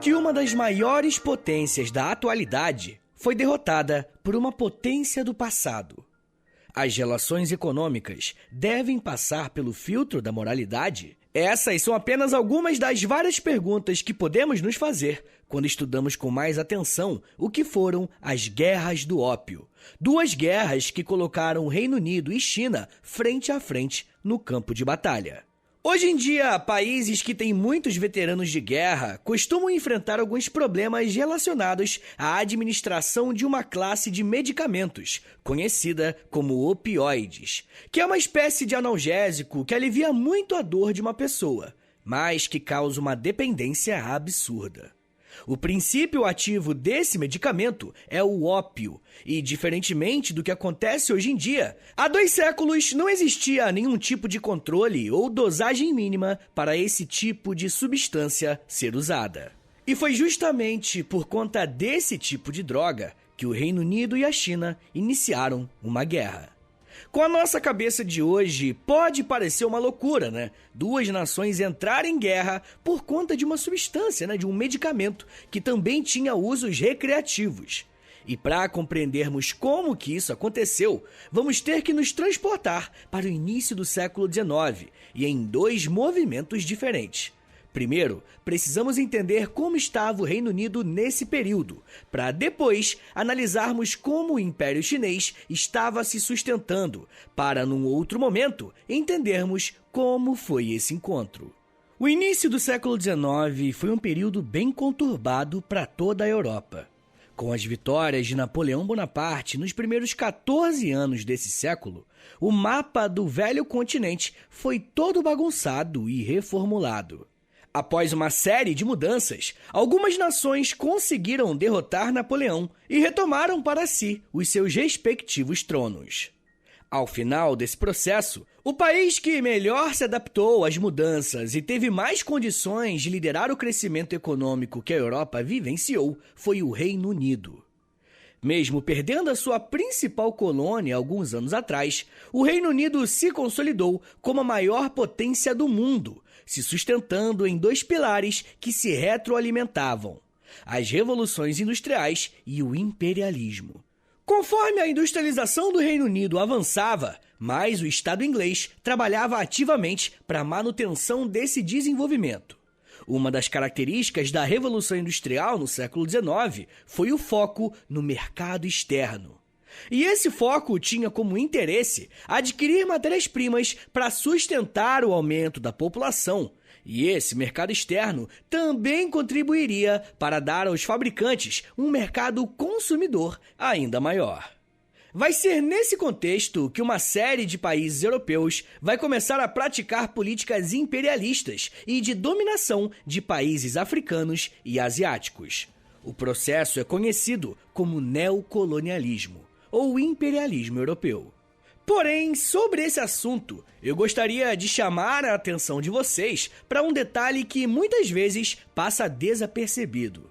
que uma das maiores potências da atualidade foi derrotada por uma potência do passado. As relações econômicas devem passar pelo filtro da moralidade? Essas são apenas algumas das várias perguntas que podemos nos fazer quando estudamos com mais atenção o que foram as Guerras do Ópio. 2 guerras que colocaram o Reino Unido e China frente a frente no campo de batalha. Hoje em dia, países que têm muitos veteranos de guerra costumam enfrentar alguns problemas relacionados à administração de uma classe de medicamentos, conhecida como opioides, que é uma espécie de analgésico que alivia muito a dor de uma pessoa, mas que causa uma dependência absurda. O princípio ativo desse medicamento é o ópio, e diferentemente do que acontece hoje em dia, há 2 séculos não existia nenhum tipo de controle ou dosagem mínima para esse tipo de substância ser usada. E foi justamente por conta desse tipo de droga que o Reino Unido e a China iniciaram uma guerra. Com a nossa cabeça de hoje, pode parecer uma loucura, né? 2 nações entrarem em guerra por conta de uma substância, de um medicamento que também tinha usos recreativos. E para compreendermos como que isso aconteceu, vamos ter que nos transportar para o início do século XIX e em 2 movimentos diferentes. Primeiro, precisamos entender como estava o Reino Unido nesse período, para depois analisarmos como o Império Chinês estava se sustentando, para num outro momento entendermos como foi esse encontro. O início do século XIX foi um período bem conturbado para toda a Europa. Com as vitórias de Napoleão Bonaparte nos primeiros 14 anos desse século, o mapa do velho continente foi todo bagunçado e reformulado. Após uma série de mudanças, algumas nações conseguiram derrotar Napoleão e retomaram para si os seus respectivos tronos. Ao final desse processo, o país que melhor se adaptou às mudanças e teve mais condições de liderar o crescimento econômico que a Europa vivenciou foi o Reino Unido. Mesmo perdendo a sua principal colônia alguns anos atrás, o Reino Unido se consolidou como a maior potência do mundo, se sustentando em 2 pilares que se retroalimentavam: as revoluções industriais e o imperialismo. Conforme a industrialização do Reino Unido avançava, mais o Estado inglês trabalhava ativamente para a manutenção desse desenvolvimento. Uma das características da Revolução Industrial no século XIX foi o foco no mercado externo. E esse foco tinha como interesse adquirir matérias-primas para sustentar o aumento da população. E esse mercado externo também contribuiria para dar aos fabricantes um mercado consumidor ainda maior. Vai ser nesse contexto que uma série de países europeus vai começar a praticar políticas imperialistas e de dominação de países africanos e asiáticos. O processo é conhecido como neocolonialismo ou imperialismo europeu. Porém, sobre esse assunto, eu gostaria de chamar a atenção de vocês para um detalhe que muitas vezes passa desapercebido.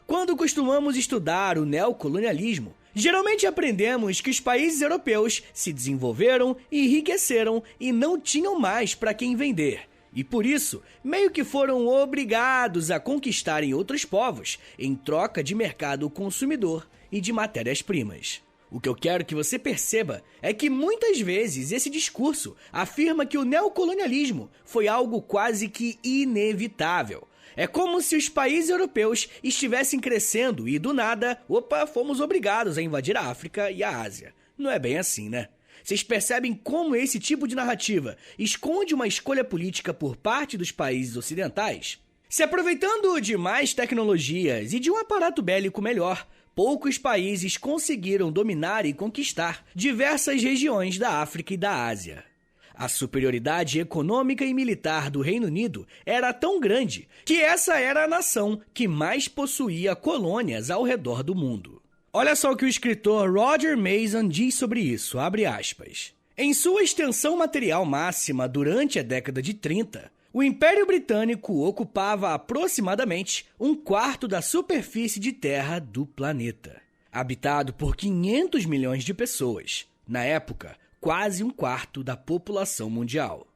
Quando costumamos estudar o neocolonialismo, geralmente aprendemos que os países europeus se desenvolveram e enriqueceram e não tinham mais para quem vender. E por isso, meio que foram obrigados a conquistarem outros povos em troca de mercado consumidor e de matérias-primas. O que eu quero que você perceba é que muitas vezes esse discurso afirma que o neocolonialismo foi algo quase que inevitável. É como se os países europeus estivessem crescendo e do nada, fomos obrigados a invadir a África e a Ásia. Não é bem assim, né? Vocês percebem como esse tipo de narrativa esconde uma escolha política por parte dos países ocidentais? Se aproveitando de mais tecnologias e de um aparato bélico melhor, poucos países conseguiram dominar e conquistar diversas regiões da África e da Ásia. A superioridade econômica e militar do Reino Unido era tão grande que essa era a nação que mais possuía colônias ao redor do mundo. Olha só o que o escritor Roger Mason diz sobre isso, abre aspas. Em sua extensão material máxima durante a década de 30, o Império Britânico ocupava aproximadamente 1/4 da superfície de terra do planeta, habitado por 500 milhões de pessoas, na época, quase 1/4 da população mundial.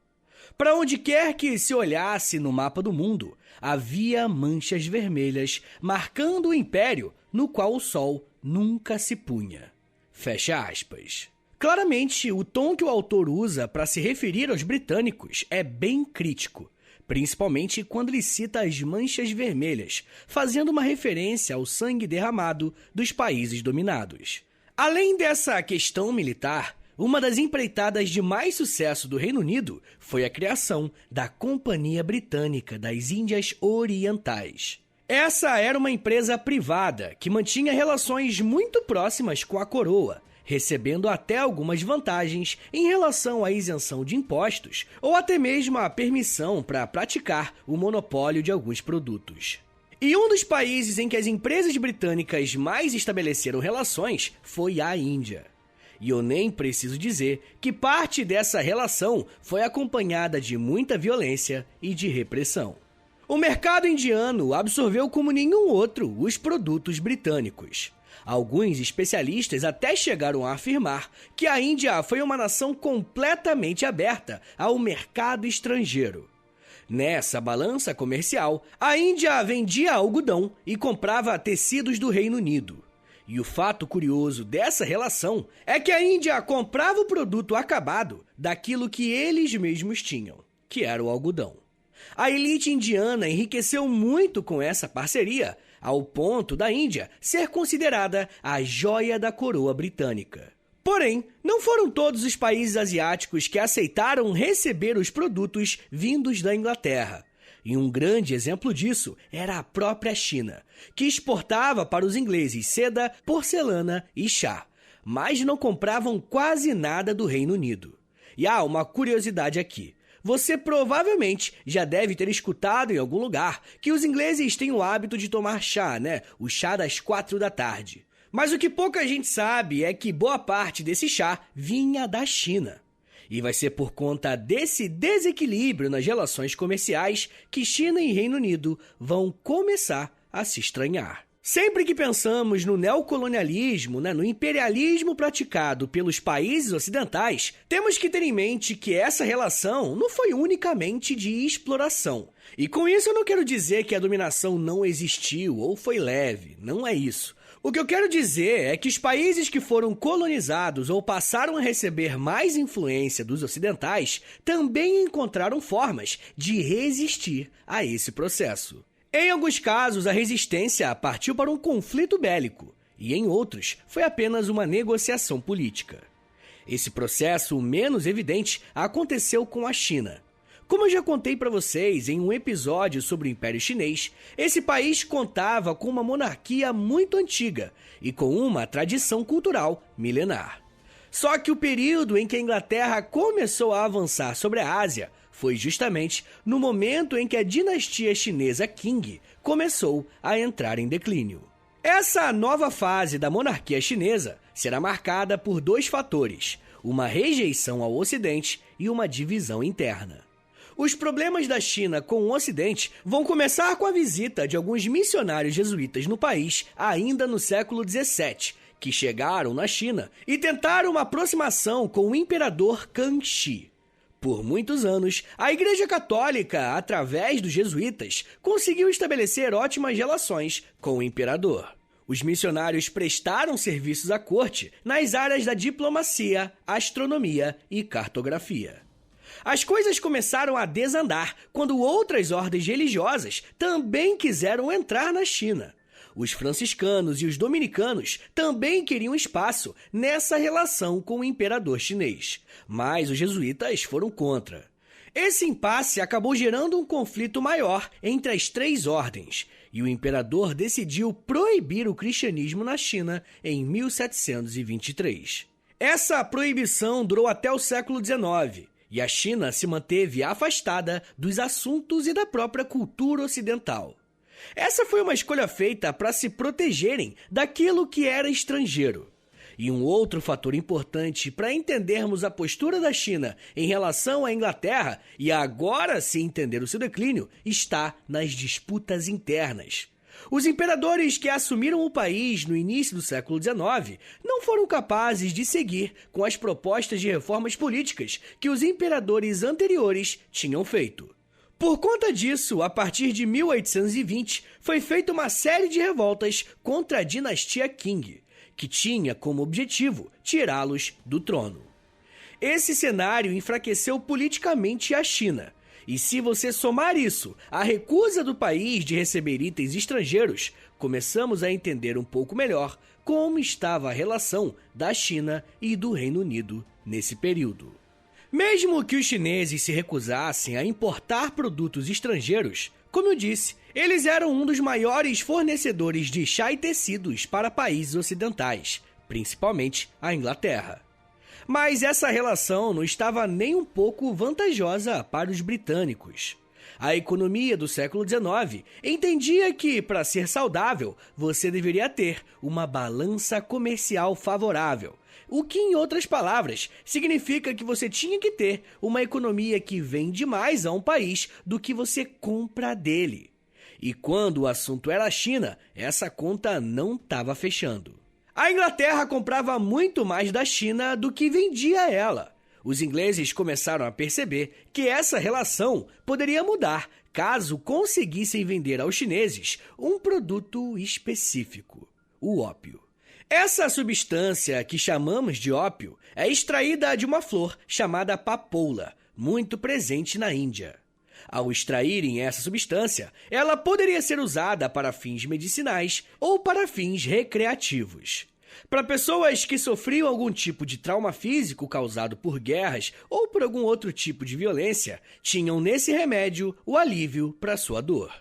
Para onde quer que se olhasse no mapa do mundo, havia manchas vermelhas marcando o império no qual o sol nunca se punha. Fecha aspas. Claramente, o tom que o autor usa para se referir aos britânicos é bem crítico, principalmente quando ele cita as manchas vermelhas, fazendo uma referência ao sangue derramado dos países dominados. Além dessa questão militar, uma das empreitadas de mais sucesso do Reino Unido foi a criação da Companhia Britânica das Índias Orientais. Essa era uma empresa privada que mantinha relações muito próximas com a coroa, recebendo até algumas vantagens em relação à isenção de impostos ou até mesmo a permissão para praticar o monopólio de alguns produtos. E um dos países em que as empresas britânicas mais estabeleceram relações foi a Índia. E eu nem preciso dizer que parte dessa relação foi acompanhada de muita violência e de repressão. O mercado indiano absorveu como nenhum outro os produtos britânicos. Alguns especialistas até chegaram a afirmar que a Índia foi uma nação completamente aberta ao mercado estrangeiro. Nessa balança comercial, a Índia vendia algodão e comprava tecidos do Reino Unido. E o fato curioso dessa relação é que a Índia comprava o produto acabado daquilo que eles mesmos tinham, que era o algodão. A elite indiana enriqueceu muito com essa parceria, ao ponto da Índia ser considerada a joia da coroa britânica. Porém, não foram todos os países asiáticos que aceitaram receber os produtos vindos da Inglaterra. E um grande exemplo disso era a própria China, que exportava para os ingleses seda, porcelana e chá, mas não compravam quase nada do Reino Unido. E há uma curiosidade aqui. Você provavelmente já deve ter escutado em algum lugar que os ingleses têm o hábito de tomar chá, né? O chá das 4 da tarde. Mas o que pouca gente sabe é que boa parte desse chá vinha da China. E vai ser por conta desse desequilíbrio nas relações comerciais que China e Reino Unido vão começar a se estranhar. Sempre que pensamos no neocolonialismo, no imperialismo praticado pelos países ocidentais, temos que ter em mente que essa relação não foi unicamente de exploração. E com isso eu não quero dizer que a dominação não existiu ou foi leve, não é isso. O que eu quero dizer é que os países que foram colonizados ou passaram a receber mais influência dos ocidentais também encontraram formas de resistir a esse processo. Em alguns casos, a resistência partiu para um conflito bélico, e em outros, foi apenas uma negociação política. Esse processo menos evidente aconteceu com a China. Como eu já contei para vocês em um episódio sobre o Império Chinês, esse país contava com uma monarquia muito antiga e com uma tradição cultural milenar. Só que o período em que a Inglaterra começou a avançar sobre a Ásia foi justamente no momento em que a dinastia chinesa Qing começou a entrar em declínio. Essa nova fase da monarquia chinesa será marcada por 2 fatores: uma rejeição ao Ocidente e uma divisão interna. Os problemas da China com o Ocidente vão começar com a visita de alguns missionários jesuítas no país ainda no século XVII, que chegaram na China e tentaram uma aproximação com o imperador Kangxi. Por muitos anos, a Igreja Católica, através dos jesuítas, conseguiu estabelecer ótimas relações com o imperador. Os missionários prestaram serviços à corte nas áreas da diplomacia, astronomia e cartografia. As coisas começaram a desandar quando outras ordens religiosas também quiseram entrar na China. Os franciscanos e os dominicanos também queriam espaço nessa relação com o imperador chinês, mas os jesuítas foram contra. Esse impasse acabou gerando um conflito maior entre as 3 ordens, e o imperador decidiu proibir o cristianismo na China em 1723. Essa proibição durou até o século XIX, e a China se manteve afastada dos assuntos e da própria cultura ocidental. Essa foi uma escolha feita para se protegerem daquilo que era estrangeiro. E um outro fator importante para entendermos a postura da China em relação à Inglaterra e agora se entender o seu declínio está nas disputas internas. Os imperadores que assumiram o país no início do século XIX não foram capazes de seguir com as propostas de reformas políticas que os imperadores anteriores tinham feito. Por conta disso, a partir de 1820, foi feita uma série de revoltas contra a dinastia Qing, que tinha como objetivo tirá-los do trono. Esse cenário enfraqueceu politicamente a China. E se você somar isso à recusa do país de receber itens estrangeiros, começamos a entender um pouco melhor como estava a relação da China e do Reino Unido nesse período. Mesmo que os chineses se recusassem a importar produtos estrangeiros, como eu disse, eles eram um dos maiores fornecedores de chá e tecidos para países ocidentais, principalmente a Inglaterra. Mas essa relação não estava nem um pouco vantajosa para os britânicos. A economia do século XIX entendia que, para ser saudável, você deveria ter uma balança comercial favorável. O que, em outras palavras, significa que você tinha que ter uma economia que vende mais a um país do que você compra dele. E quando o assunto era a China, essa conta não estava fechando. A Inglaterra comprava muito mais da China do que vendia a ela. Os ingleses começaram a perceber que essa relação poderia mudar caso conseguissem vender aos chineses um produto específico, o ópio. Essa substância que chamamos de ópio é extraída de uma flor chamada papoula, muito presente na Índia. Ao extraírem essa substância, ela poderia ser usada para fins medicinais ou para fins recreativos. Para pessoas que sofriam algum tipo de trauma físico causado por guerras ou por algum outro tipo de violência, tinham nesse remédio o alívio para sua dor.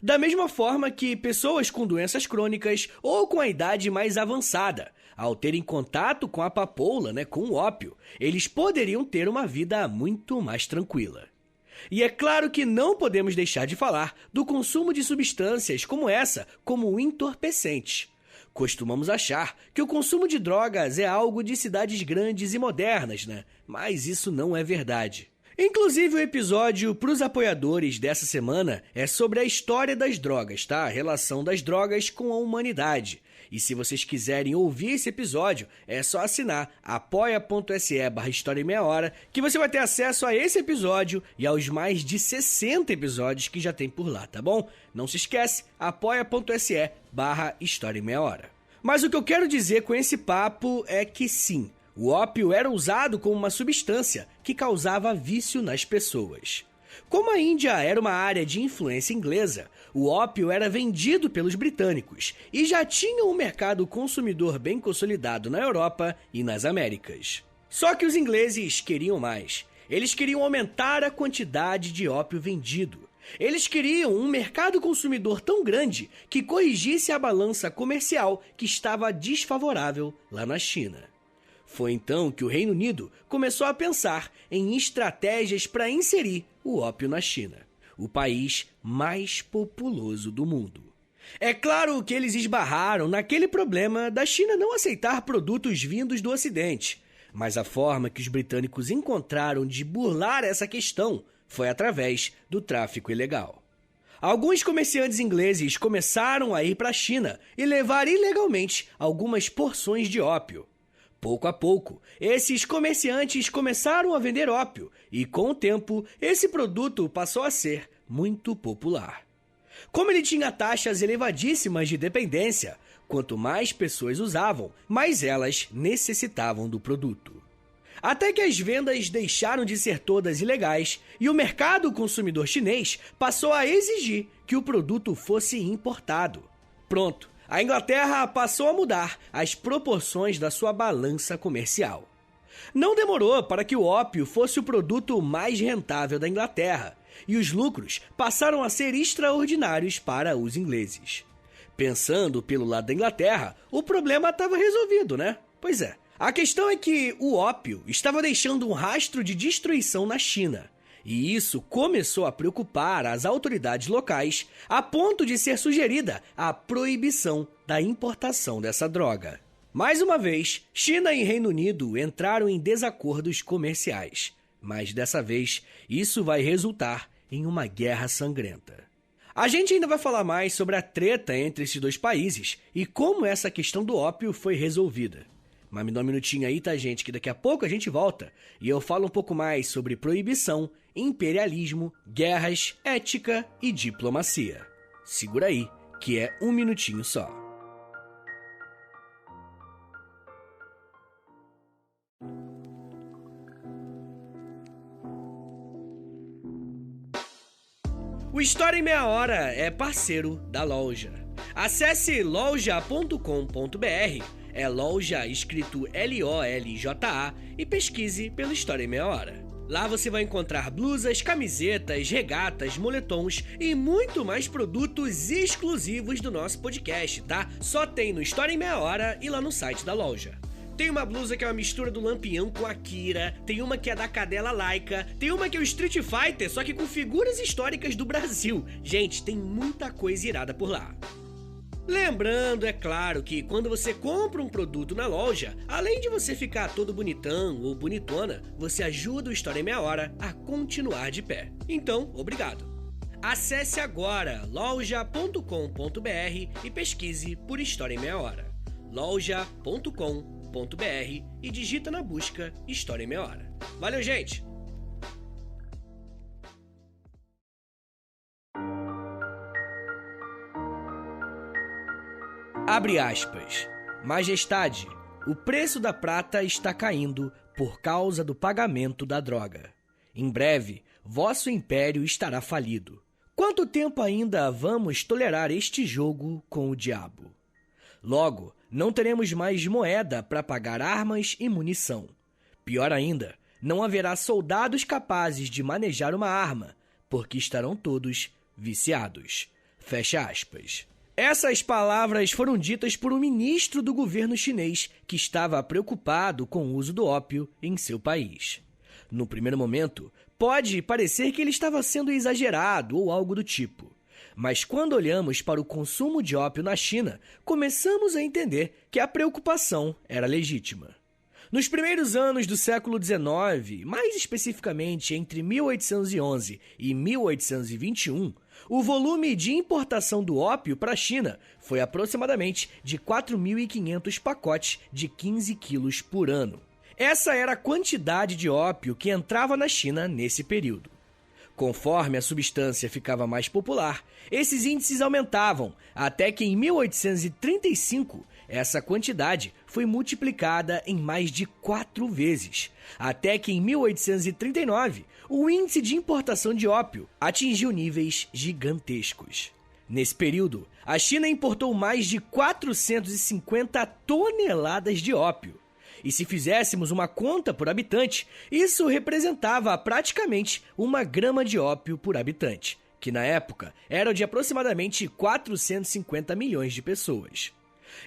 Da mesma forma que pessoas com doenças crônicas ou com a idade mais avançada, ao terem contato com a papoula, com o ópio, eles poderiam ter uma vida muito mais tranquila. E é claro que não podemos deixar de falar do consumo de substâncias como essa, como entorpecentes. Costumamos achar que o consumo de drogas é algo de cidades grandes e modernas, Mas isso não é verdade. Inclusive, o episódio para os apoiadores dessa semana é sobre a história das drogas, A relação das drogas com a humanidade. E se vocês quiserem ouvir esse episódio, é só assinar apoia.se/História em Meia Hora, que você vai ter acesso a esse episódio e aos mais de 60 episódios que já tem por lá, tá bom? Não se esquece, apoia.se/História em Meia Hora. Mas o que eu quero dizer com esse papo é que sim, o ópio era usado como uma substância que causava vício nas pessoas. Como a Índia era uma área de influência inglesa, o ópio era vendido pelos britânicos e já tinha um mercado consumidor bem consolidado na Europa e nas Américas. Só que os ingleses queriam mais. Eles queriam aumentar a quantidade de ópio vendido. Eles queriam um mercado consumidor tão grande que corrigisse a balança comercial que estava desfavorável lá na China. Foi então que o Reino Unido começou a pensar em estratégias para inserir o ópio na China, o país mais populoso do mundo. É claro que eles esbarraram naquele problema da China não aceitar produtos vindos do Ocidente, mas a forma que os britânicos encontraram de burlar essa questão foi através do tráfico ilegal. Alguns comerciantes ingleses começaram a ir para a China e levar ilegalmente algumas porções de ópio. Pouco a pouco, esses comerciantes começaram a vender ópio e, com o tempo, esse produto passou a ser muito popular. Como ele tinha taxas elevadíssimas de dependência, quanto mais pessoas usavam, mais elas necessitavam do produto. Até que as vendas deixaram de ser todas ilegais e o mercado consumidor chinês passou a exigir que o produto fosse importado. Pronto, a Inglaterra passou a mudar as proporções da sua balança comercial. Não demorou para que o ópio fosse o produto mais rentável da Inglaterra e os lucros passaram a ser extraordinários para os ingleses. Pensando pelo lado da Inglaterra, o problema estava resolvido, Pois é. A questão é que o ópio estava deixando um rastro de destruição na China, e isso começou a preocupar as autoridades locais a ponto de ser sugerida a proibição da importação dessa droga. Mais uma vez, China e Reino Unido entraram em desacordos comerciais, mas dessa vez isso vai resultar em uma guerra sangrenta. A gente ainda vai falar mais sobre a treta entre esses dois países e como essa questão do ópio foi resolvida. Mas me dá um minutinho aí, tá, gente, que daqui a pouco a gente volta e eu falo um pouco mais sobre proibição, imperialismo, guerras, ética e diplomacia. Segura aí, que é um minutinho só. O História em Meia Hora é parceiro da loja. Acesse loja.com.br, é loja escrito L-O-L-J-A, e pesquise pelo História em Meia Hora. Lá você vai encontrar blusas, camisetas, regatas, moletons e muito mais produtos exclusivos do nosso podcast, tá? Só tem no História em Meia Hora e lá no site da loja. Tem uma blusa que é uma mistura do Lampião com a Kira, tem uma que é da Cadela Laika, tem uma que é o Street Fighter, só que com figuras históricas do Brasil. Gente, tem muita coisa irada por lá. Lembrando, é claro, que quando você compra um produto na loja, além de você ficar todo bonitão ou bonitona, você ajuda o História em Meia Hora a continuar de pé. Então, obrigado. Acesse agora loja.com.br e pesquise por História em Meia Hora. loja.com.br e digita na busca História em Meia Hora. Valeu, gente! Abre aspas. Majestade, o preço da prata está caindo por causa do pagamento da droga. Em breve, vosso império estará falido. Quanto tempo ainda vamos tolerar este jogo com o diabo? Logo, não teremos mais moeda para pagar armas e munição. Pior ainda, não haverá soldados capazes de manejar uma arma, porque estarão todos viciados. Fecha aspas. Essas palavras foram ditas por um ministro do governo chinês que estava preocupado com o uso do ópio em seu país. No primeiro momento, pode parecer que ele estava sendo exagerado ou algo do tipo. Mas quando olhamos para o consumo de ópio na China, começamos a entender que a preocupação era legítima. Nos primeiros anos do século XIX, mais especificamente entre 1811 e 1821, o volume de importação do ópio para a China foi aproximadamente de 4.500 pacotes de 15 quilos por ano. Essa era a quantidade de ópio que entrava na China nesse período. Conforme a substância ficava mais popular, esses índices aumentavam, até que em 1835 essa quantidade foi multiplicada em mais de 4 vezes, até que em 1839 o índice de importação de ópio atingiu níveis gigantescos. Nesse período, a China importou mais de 450 toneladas de ópio. E se fizéssemos uma conta por habitante, isso representava praticamente 1 grama de ópio por habitante, que na época era de aproximadamente 450 milhões de pessoas.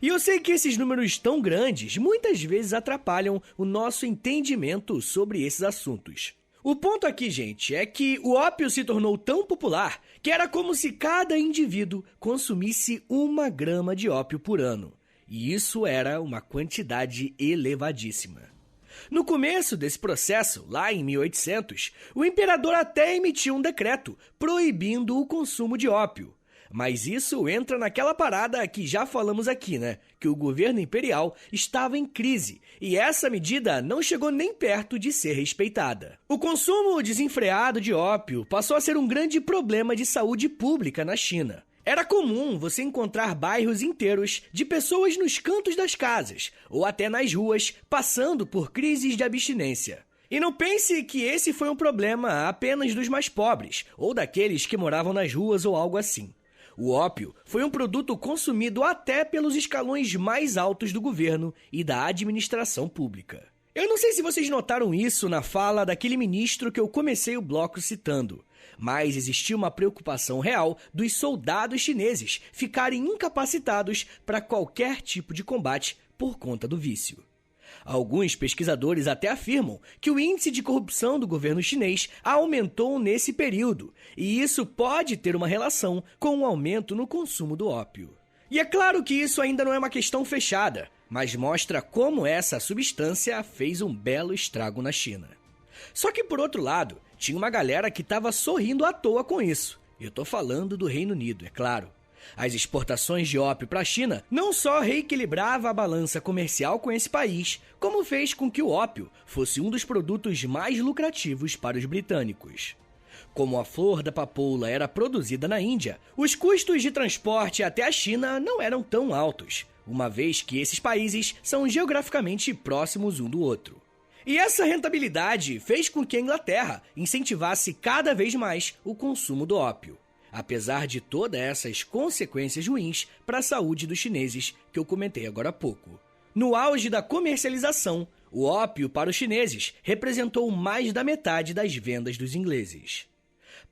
E eu sei que esses números tão grandes muitas vezes atrapalham o nosso entendimento sobre esses assuntos. O ponto aqui, gente, é que o ópio se tornou tão popular que era como se cada indivíduo consumisse 1 grama de ópio por ano. E isso era uma quantidade elevadíssima. No começo desse processo, lá em 1800, o imperador até emitiu um decreto proibindo o consumo de ópio. Mas isso entra naquela parada que já falamos aqui, né? Que o governo imperial estava em crise e essa medida não chegou nem perto de ser respeitada. O consumo desenfreado de ópio passou a ser um grande problema de saúde pública na China. Era comum você encontrar bairros inteiros de pessoas nos cantos das casas ou até nas ruas passando por crises de abstinência. E não pense que esse foi um problema apenas dos mais pobres ou daqueles que moravam nas ruas ou algo assim. O ópio foi um produto consumido até pelos escalões mais altos do governo e da administração pública. Eu não sei se vocês notaram isso na fala daquele ministro que eu comecei o bloco citando, mas existia uma preocupação real dos soldados chineses ficarem incapacitados para qualquer tipo de combate por conta do vício. Alguns pesquisadores até afirmam que o índice de corrupção do governo chinês aumentou nesse período, e isso pode ter uma relação com o aumento no consumo do ópio. E é claro que isso ainda não é uma questão fechada, mas mostra como essa substância fez um belo estrago na China. Só que, por outro lado, tinha uma galera que estava sorrindo à toa com isso, Eu tô falando do Reino Unido, é claro. As exportações de ópio para a China não só reequilibrava a balança comercial com esse país, como fez com que o ópio fosse um dos produtos mais lucrativos para os britânicos. Como a flor da papoula era produzida na Índia, os custos de transporte até a China não eram tão altos, uma vez que esses países são geograficamente próximos um do outro. E essa rentabilidade fez com que a Inglaterra incentivasse cada vez mais o consumo do ópio, apesar de todas essas consequências ruins para a saúde dos chineses que eu comentei agora há pouco. No auge da comercialização, o ópio para os chineses representou mais da metade das vendas dos ingleses.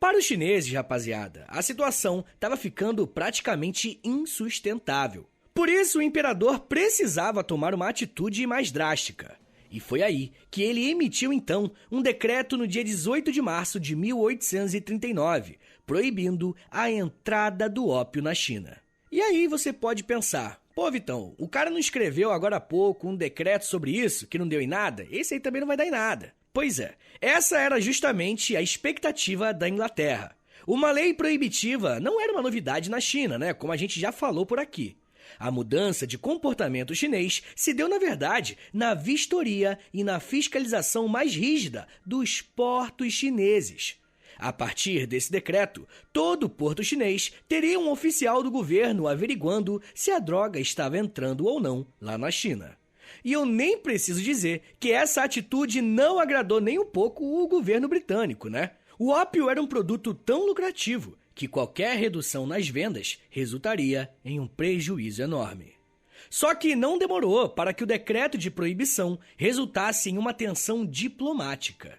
Para os chineses, rapaziada, a situação estava ficando praticamente insustentável. Por isso, o imperador precisava tomar uma atitude mais drástica. E foi aí que ele emitiu, então, um decreto no dia 18 de março de 1839, proibindo a entrada do ópio na China. E aí você pode pensar, pô, Vitão, o cara não escreveu agora há pouco um decreto sobre isso, que não deu em nada? Esse aí também não vai dar em nada. Pois é, essa era justamente a expectativa da Inglaterra. Uma lei proibitiva não era uma novidade na China, né? Como a gente já falou por aqui. A mudança de comportamento chinês se deu, na verdade, na vistoria e na fiscalização mais rígida dos portos chineses. A partir desse decreto, todo porto chinês teria um oficial do governo averiguando se a droga estava entrando ou não lá na China. E eu nem preciso dizer que essa atitude não agradou nem um pouco o governo britânico, né? O ópio era um produto tão lucrativo que qualquer redução nas vendas resultaria em um prejuízo enorme. Só que não demorou para que o decreto de proibição resultasse em uma tensão diplomática.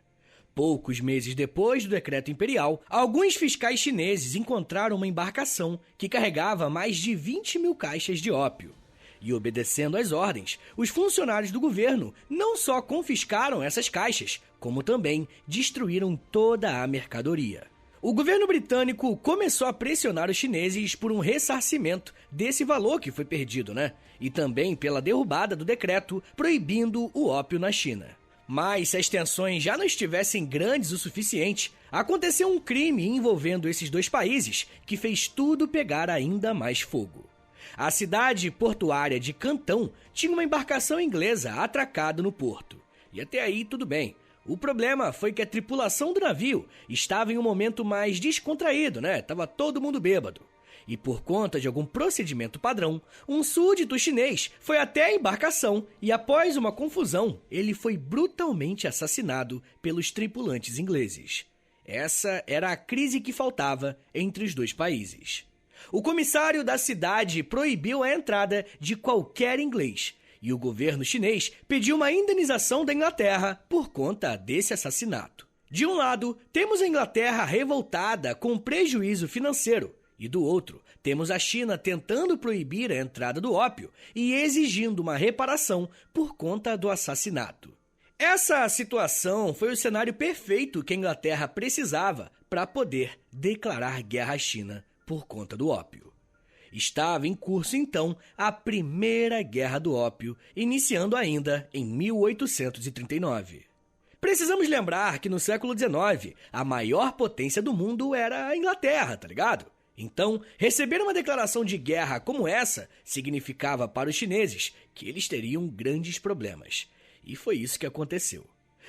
Poucos meses depois do decreto imperial, alguns fiscais chineses encontraram uma embarcação que carregava mais de 20 mil caixas de ópio. E obedecendo às ordens, os funcionários do governo não só confiscaram essas caixas, como também destruíram toda a mercadoria. O governo britânico começou a pressionar os chineses por um ressarcimento desse valor que foi perdido, né? E também pela derrubada do decreto proibindo o ópio na China. Mas se as tensões já não estivessem grandes o suficiente, aconteceu um crime envolvendo esses dois países que fez tudo pegar ainda mais fogo. A cidade portuária de Cantão tinha uma embarcação inglesa atracada no porto. E até aí tudo bem. O problema foi que a tripulação do navio estava em um momento mais descontraído, né? Tava todo mundo bêbado. E por conta de algum procedimento padrão, um súdito chinês foi até a embarcação e após uma confusão, ele foi brutalmente assassinado pelos tripulantes ingleses. Essa era a crise que faltava entre os dois países. O comissário da cidade proibiu a entrada de qualquer inglês e o governo chinês pediu uma indenização da Inglaterra por conta desse assassinato. De um lado, temos a Inglaterra revoltada com prejuízo financeiro e do outro, temos a China tentando proibir a entrada do ópio e exigindo uma reparação por conta do assassinato. Essa situação foi o cenário perfeito que a Inglaterra precisava para poder declarar guerra à China por conta do ópio. Estava em curso, então, a Primeira Guerra do Ópio, iniciando ainda em 1839. Precisamos lembrar que no século XIX, a maior potência do mundo era a Inglaterra, tá ligado? Então, receber uma declaração de guerra como essa significava para os chineses que eles teriam grandes problemas. E foi isso que aconteceu.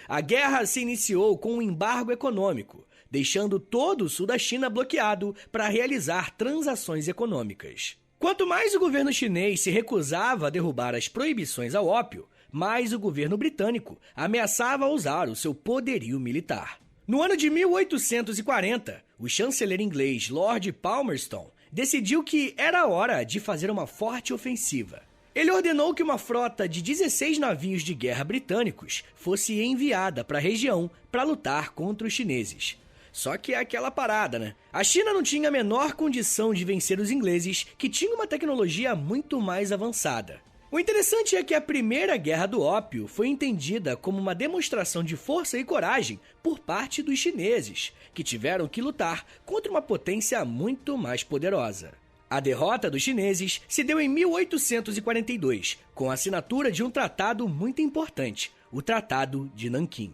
A guerra se iniciou com um embargo econômico, deixando todo o sul da China bloqueado para realizar transações econômicas. Quanto mais o governo chinês se recusava a derrubar as proibições ao ópio, mais o governo britânico ameaçava usar o seu poderio militar. No ano de 1840, o chanceler inglês Lord Palmerston decidiu que era hora de fazer uma forte ofensiva. Ele ordenou que uma frota de 16 navios de guerra britânicos fosse enviada para a região para lutar contra os chineses. Só que é aquela parada, né? A China não tinha a menor condição de vencer os ingleses, que tinham uma tecnologia muito mais avançada. O interessante é que a Primeira Guerra do Ópio foi entendida como uma demonstração de força e coragem por parte dos chineses, que tiveram que lutar contra uma potência muito mais poderosa. A derrota dos chineses se deu em 1842, com a assinatura de um tratado muito importante, o Tratado de Nanquim.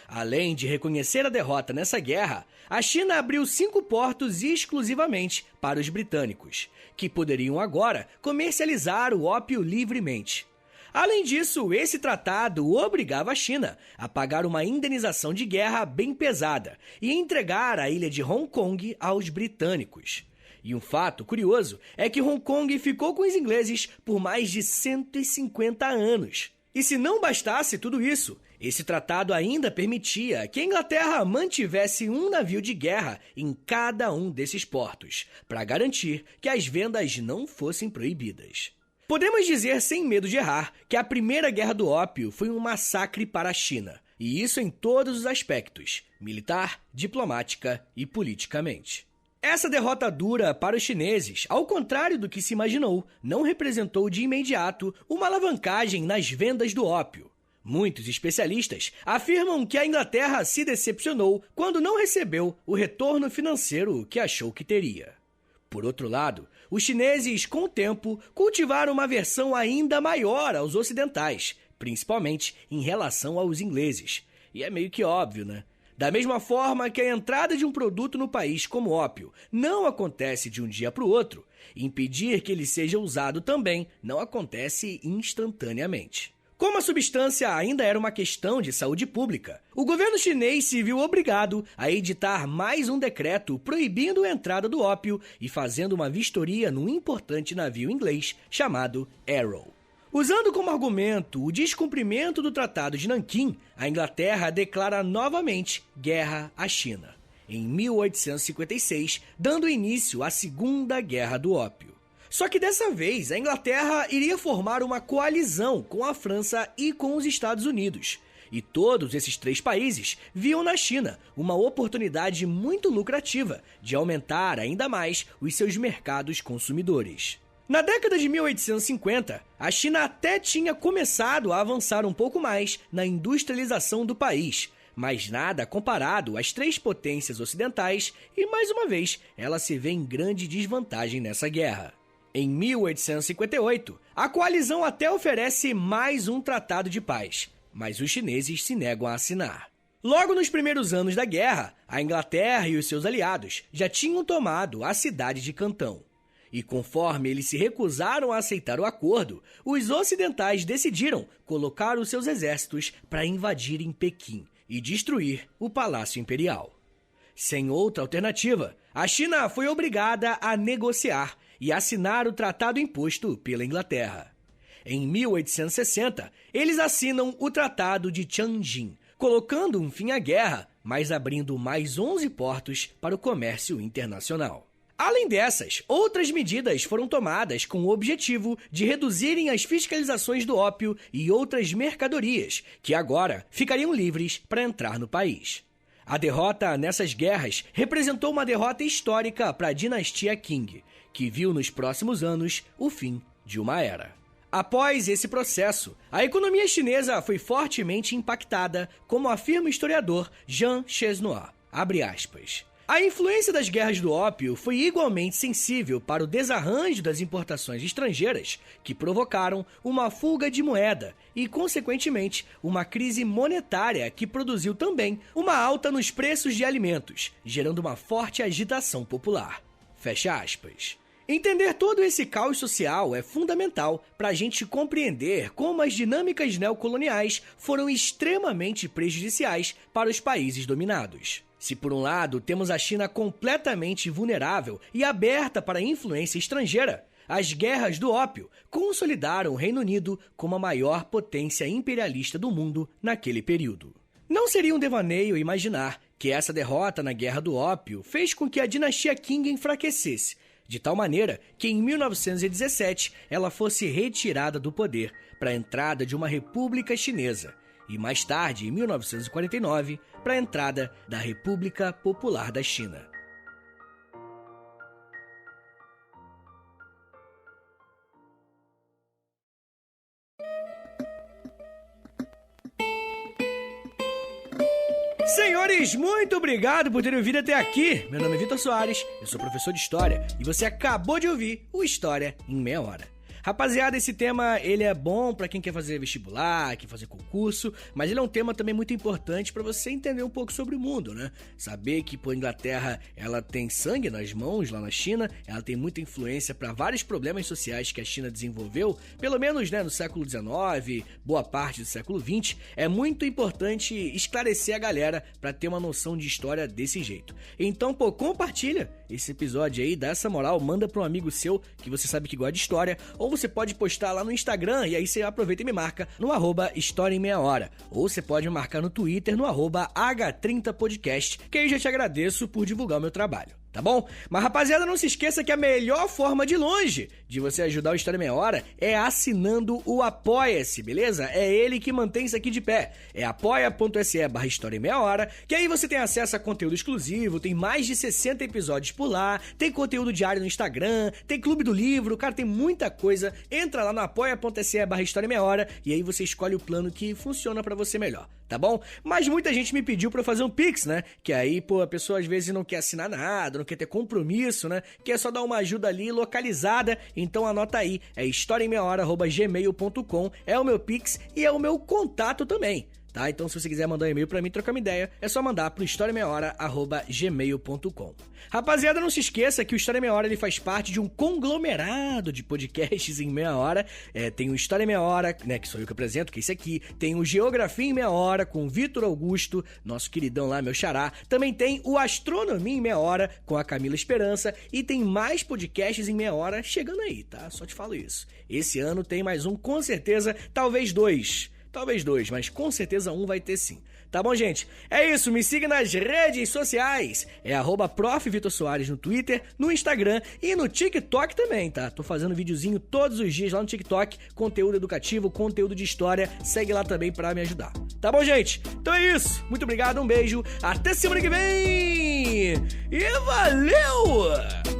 Além de reconhecer a derrota nessa guerra, a China abriu 5 portos exclusivamente para os britânicos, que poderiam agora comercializar o ópio livremente. Além disso, esse tratado obrigava a China a pagar uma indenização de guerra bem pesada e entregar a ilha de Hong Kong aos britânicos. E um fato curioso é que Hong Kong ficou com os ingleses por mais de 150 anos. E se não bastasse tudo isso, esse tratado ainda permitia que a Inglaterra mantivesse um navio de guerra em cada um desses portos, para garantir que as vendas não fossem proibidas. Podemos dizer sem medo de errar que a Primeira Guerra do Ópio foi um massacre para a China, e isso em todos os aspectos: militar, diplomática e politicamente. Essa derrota dura para os chineses, ao contrário do que se imaginou, não representou de imediato uma alavancagem nas vendas do ópio. Muitos especialistas afirmam que a Inglaterra se decepcionou quando não recebeu o retorno financeiro que achou que teria. Por outro lado, os chineses, com o tempo, cultivaram uma aversão ainda maior aos ocidentais, principalmente em relação aos ingleses. E é meio que óbvio, né? Da mesma forma que a entrada de um produto no país como ópio não acontece de um dia para o outro, impedir que ele seja usado também não acontece instantaneamente. Como a substância ainda era uma questão de saúde pública, o governo chinês se viu obrigado a editar mais um decreto proibindo a entrada do ópio e fazendo uma vistoria num importante navio inglês chamado Arrow. Usando como argumento o descumprimento do Tratado de Nanquim, a Inglaterra declara novamente guerra à China, em 1856, dando início à Segunda Guerra do Ópio. Só que dessa vez, a Inglaterra iria formar uma coalizão com a França e com os Estados Unidos. E todos esses 3 países viam na China uma oportunidade muito lucrativa de aumentar ainda mais os seus mercados consumidores. Na década de 1850, a China até tinha começado a avançar um pouco mais na industrialização do país, mas nada comparado às 3 potências ocidentais e, mais uma vez, ela se vê em grande desvantagem nessa guerra. Em 1858, a coalizão até oferece mais um tratado de paz, mas os chineses se negam a assinar. Logo nos primeiros anos da guerra, a Inglaterra e os seus aliados já tinham tomado a cidade de Cantão. E conforme eles se recusaram a aceitar o acordo, os ocidentais decidiram colocar os seus exércitos para invadirem Pequim e destruir o Palácio Imperial. Sem outra alternativa, a China foi obrigada a negociar e assinar o tratado imposto pela Inglaterra. Em 1860, eles assinam o Tratado de Tianjin, colocando um fim à guerra, mas abrindo mais 11 portos para o comércio internacional. Além dessas, outras medidas foram tomadas com o objetivo de reduzirem as fiscalizações do ópio e outras mercadorias, que agora ficariam livres para entrar no país. A derrota nessas guerras representou uma derrota histórica para a dinastia Qing, que viu nos próximos anos o fim de uma era. Após esse processo, a economia chinesa foi fortemente impactada, como afirma o historiador Jean Chesnois, abre aspas. A influência das guerras do ópio foi igualmente sensível para o desarranjo das importações estrangeiras, que provocaram uma fuga de moeda e, consequentemente, uma crise monetária que produziu também uma alta nos preços de alimentos, gerando uma forte agitação popular. Fecha aspas. Entender todo esse caos social é fundamental para a gente compreender como as dinâmicas neocoloniais foram extremamente prejudiciais para os países dominados. Se por um lado temos a China completamente vulnerável e aberta para a influência estrangeira, as guerras do ópio consolidaram o Reino Unido como a maior potência imperialista do mundo naquele período. Não seria um devaneio imaginar que essa derrota na Guerra do Ópio fez com que a dinastia Qing enfraquecesse, de tal maneira que em 1917 ela fosse retirada do poder para a entrada de uma república chinesa e mais tarde, em 1949, para a entrada da República Popular da China. Senhores, muito obrigado por terem ouvido até aqui. Meu nome é Vitor Soares, eu sou professor de História e você acabou de ouvir o História em Meia Hora. Rapaziada, esse tema ele é bom pra quem quer fazer vestibular, quer fazer concurso, mas ele é um tema também muito importante pra você entender um pouco sobre o mundo, né? Saber que, pô, a Inglaterra, ela tem sangue nas mãos lá na China, ela tem muita influência pra vários problemas sociais que a China desenvolveu, pelo menos, né, no século XIX, boa parte do século XX. É muito importante esclarecer a galera pra ter uma noção de história desse jeito. Então, pô, compartilha esse episódio aí, dá essa moral, manda pra um amigo seu que você sabe que gosta de história, ou você pode postar lá no Instagram e aí você aproveita e me marca no @História em Meia Hora, ou você pode me marcar no Twitter no @H30podcast, que aí eu já te agradeço por divulgar o meu trabalho. Tá bom? Mas rapaziada, não se esqueça que a melhor forma de longe de você ajudar o História em Meia Hora é assinando o Apoia-se, beleza? É ele que mantém isso aqui de pé. É apoia.se/História em Meia Hora, que aí você tem acesso a conteúdo exclusivo, tem mais de 60 episódios por lá, tem conteúdo diário no Instagram, tem clube do livro, cara, tem muita coisa. Entra lá no apoia.se/História em Meia Hora e aí você escolhe o plano que funciona pra você melhor, tá bom? Mas muita gente me pediu pra eu fazer um Pix, né? Que aí, pô, a pessoa às vezes não quer assinar nada, não quer ter compromisso, né? Quer só dar uma ajuda ali localizada. Então anota aí, é historiaemmeiahora@gmail.com, é o meu Pix e é o meu contato também. Tá? Então, se você quiser mandar um e-mail pra mim, trocar uma ideia, é só mandar pro historiaemmeiahora@gmail.com. Rapaziada, não se esqueça que o História em Meia Hora ele faz parte de um conglomerado de podcasts em meia hora. Tem o História em Meia Hora, né, que sou eu que apresento, que é esse aqui. Tem o Geografia em Meia Hora, com o Vitor Augusto, nosso queridão lá, meu xará. Também tem o Astronomia em Meia Hora, com a Camila Esperança. E tem mais podcasts em meia hora chegando aí, tá? Só te falo isso. Esse ano tem mais um, com certeza, talvez dois, mas com certeza um vai ter sim. Tá bom, gente? É isso, me siga nas redes sociais. É @Prof. Vitor Soares no Twitter, no Instagram e no TikTok também, tá? Tô fazendo videozinho todos os dias lá no TikTok, conteúdo educativo, conteúdo de história. Segue lá também pra me ajudar. Tá bom, gente? Então é isso. Muito obrigado, um beijo. Até semana que vem! E valeu!